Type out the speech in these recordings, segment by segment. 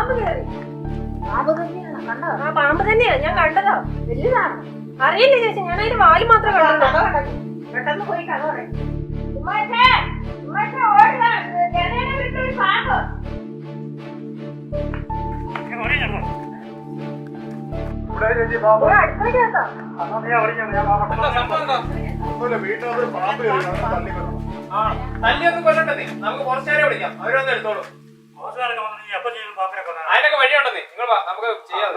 പാമ്പ് കയറി. പാമ്പ് തന്നെയാണ് കണ്ടോ? ആ പാമ്പ് തന്നെയാ ഞാൻ കണ്ടതോ. വലുതാണ്. അറിയില്ല ചേച്ചി, ഞാൻ അതിന്റെ വാല് മാത്രം കണ്ടോ. പെട്ടെന്ന് പോയി കഥ പറയും. തല്ലിയൊന്നും കൊല്ലണ്ടേ, നമുക്ക് കുറച്ചേരെ വിളിക്കാം, അവരൊന്നും എടുത്തോളൂ. അതിനൊക്കെ വഴിയുണ്ടെന്നേ, നിങ്ങൾ നമുക്ക് ചെയ്യാം.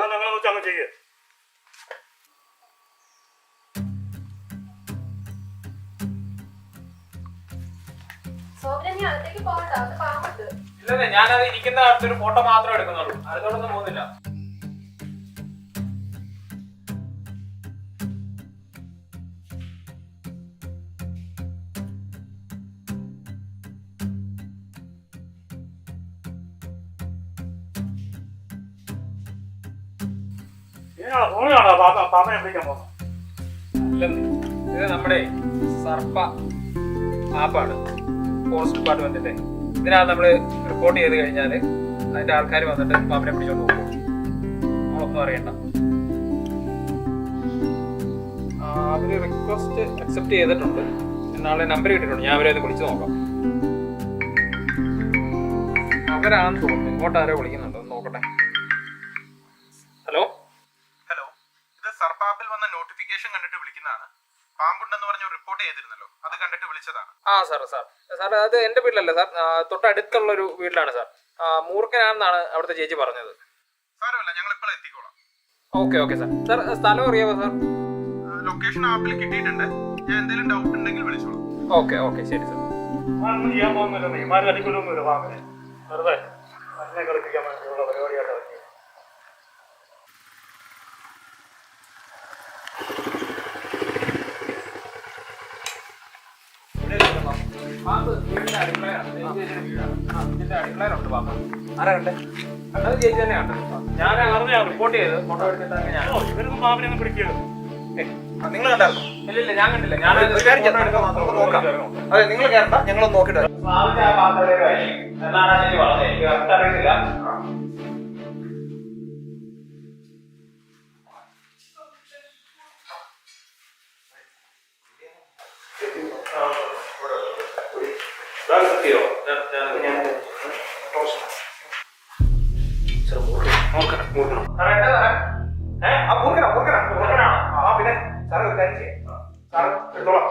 ഇല്ലെന്നേ, ഞാനത് ഇരിക്കുന്ന അടുത്തൊരു ഫോട്ടോ മാത്രമേ എടുക്കുന്നുള്ളൂ, അടുത്തോടൊന്നും പോകുന്നില്ല. ഇത് നമ്മുടെ സർപ്പ ആപ്പാണ്, ഫോറസ്റ്റ് ഡിപ്പാർട്ട്മെന്റിന്റെ. ഇതിനകത്ത് നമ്മള് റിപ്പോർട്ട് ചെയ്ത് കഴിഞ്ഞാല് അതിന്റെ ആൾക്കാർ വന്നിട്ട് പാമ്പിനെ പിടിച്ചോണ്ട് പോകും. നമ്മളൊന്നും അറിയണ്ട. അവര് റിക്വസ്റ്റ് അക്സെപ്റ്റ് ചെയ്തിട്ടുണ്ട്, നാളെ നമ്പർ കിട്ടിയിട്ടുണ്ട്. ഞാൻ അവരെ അത് വിളിച്ചു നോക്കാം. അവരാണെന്ന് തോന്നുന്നു, ഇങ്ങോട്ട് ആരോ വിളിക്കുന്നുണ്ടോ നോക്കട്ടെ. ഹലോ ഹലോ, ഇത് സർപ്പാപ്പിൽ വന്ന നോട്ടിഫിക്കേഷൻ കണ്ടിട്ട് വിളിക്കുന്നതാണ്. പാമ്പുണ്ടെന്ന് പറഞ്ഞ് റിപ്പോർട്ട് ചെയ്തിരുന്നല്ലോ, അത് കണ്ടിട്ട് വിളിച്ചതാണ്. ആ സാർ അത് എന്റെ വീട്ടിലല്ല സാർ, തൊട്ടടുത്തുള്ളൊരു വീട്ടിലാണ് സാർ. മൂർഖനാണെന്നാണ് അവിടുത്തെ ചേച്ചി പറഞ്ഞത്. സാരമല്ല, ഞങ്ങൾ ഇപ്പോൾ എത്തിക്കോളാം. ഓക്കെ സാർ സ്ഥലം അറിയാമോ സാർ? ലൊക്കേഷൻ ആപ്പിൽ കിട്ടിയിട്ടുണ്ട്. ഞാൻ എന്തെങ്കിലും ഡൗട്ട് ഉണ്ടെങ്കിൽ വിളിച്ചോളാം. ഓക്കെ ശരി സാർ. ചെയ്യാൻ പോകുന്നില്ല, പാമ്പിനെ വെറുതെ അതിനെ കളിപ്പിക്കാൻ വേണ്ടിയുള്ള പരിപാടിയായിട്ട്. അത് ചേച്ചി തന്നെ കണ്ടത്. ഞാൻ അറിഞ്ഞ റിപ്പോർട്ട് ചെയ്ത് ഫോട്ടോ എടുത്തിട്ട് ഇവരൊന്നും പാമ്പിനെ പിടിക്കരുത്. നിങ്ങൾ കണ്ടായിരുന്നു? ഇല്ല, ഞാൻ കണ്ടില്ല. ഞാൻ അതെ, നിങ്ങൾ കേരള ഞങ്ങളൊന്ന് നോക്കിട്ട് അറിയില്ല. പിന്നെ സാറ് ഒരു കാര്യം ചെയ്യാം, സാറ് എടുത്തോളാം.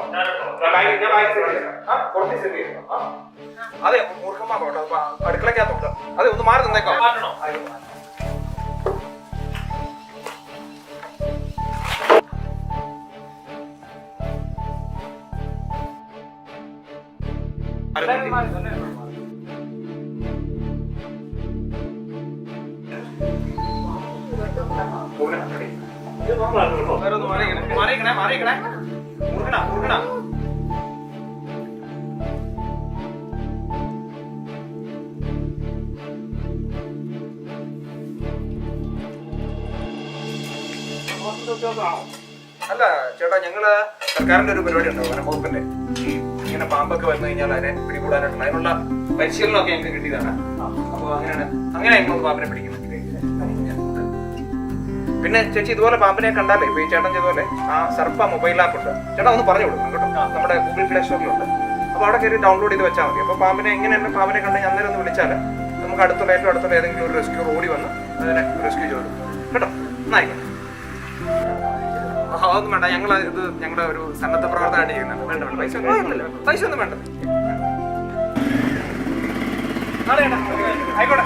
അതെ, മൂർഖന്മാർ കേട്ടോ, അടുക്കളക്കകത്തോട്ട്. അതെ, ഒന്ന് മാറി നിന്നേക്കാം. മാറിയിക്കണേ. മുറുകണ. അല്ല ചേട്ടാ, ഞങ്ങള് സർക്കാരിന്റെ ഒരു പരിപാടി ഉണ്ടാവും, വനംവകുപ്പിന്റെ. ഇങ്ങനെ പാമ്പൊക്കെ വന്നു കഴിഞ്ഞാൽ അതിനെ പിടികൂടാനായിട്ടുള്ള അതിനുള്ള പരിശീലനമൊക്കെ ഞങ്ങൾക്ക് കിട്ടിയതാണ്. അപ്പൊ അങ്ങനെ ഞങ്ങൾ പാമ്പിനെ പിടിക്കുന്നത്. പിന്നെ ചേച്ചി, ഇതുപോലെ പാമ്പിനെ കണ്ടാലേ ഇപ്പൊ ഈ ചേട്ടൻ ചെയ്തുപോലെ ആ സർപ്പ മൊബൈൽ ആപ്പ് ഉണ്ട്, ചേട്ടാ ഒന്ന് പറഞ്ഞു കൊടുക്കണം കേട്ടോ. നമ്മുടെ ഗൂഗിൾ പ്ലേ സ്റ്റോറിലുണ്ട്. അപ്പൊ അവിടെ കയറി ഡൗൺലോഡ് ചെയ്ത് വെച്ചാൽ മതി. അപ്പൊ പാമ്പിനെ എങ്ങനെയാണ് പാമ്പിനെ കണ്ട് അന്നേരം ഒന്ന് വിളിച്ചാൽ നമുക്ക് അടുത്തുള്ള ഏതെങ്കിലും ഒരു റെസ്ക്യൂ ഓടി വന്ന് അതിനെ റെസ്ക്യൂ ചെയ്തു കേട്ടോ. എന്നായിക്കോട്ടെ. അതൊന്നും വേണ്ട, ഞങ്ങളുടെ ഒരു സന്നദ്ധ പ്രവർത്തനമായിട്ട് ചെയ്യുന്നുണ്ട്. വേണ്ട, പൈസ ഒന്നും വേണ്ട. ആയിക്കോട്ടെ.